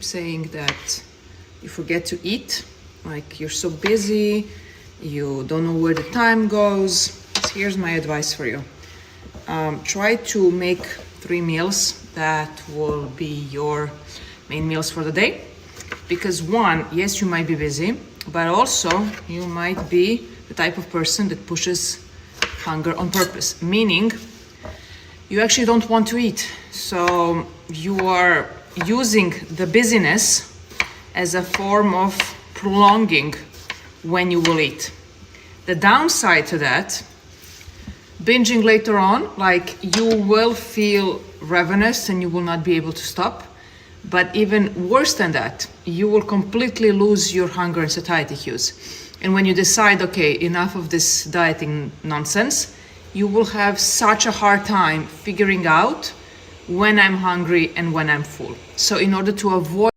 saying that you forget to eat, like you're so busy, you don't know where the time goes. So here's my advice for you. Try to make 3 meals that will be your main meals for the day. Because one, yes, you might be busy, but also you might be the type of person that pushes hunger on purpose, meaning you actually don't want to eat. So you are using the busyness as a form of prolonging when you will eat. The downside to that, binging later on, like you will feel ravenous and you will not be able to stop. But even worse than that, you will completely lose your hunger and satiety cues. And when you decide, okay, enough of this dieting nonsense, you will have such a hard time figuring out when I'm hungry and when I'm full. So in order to avoid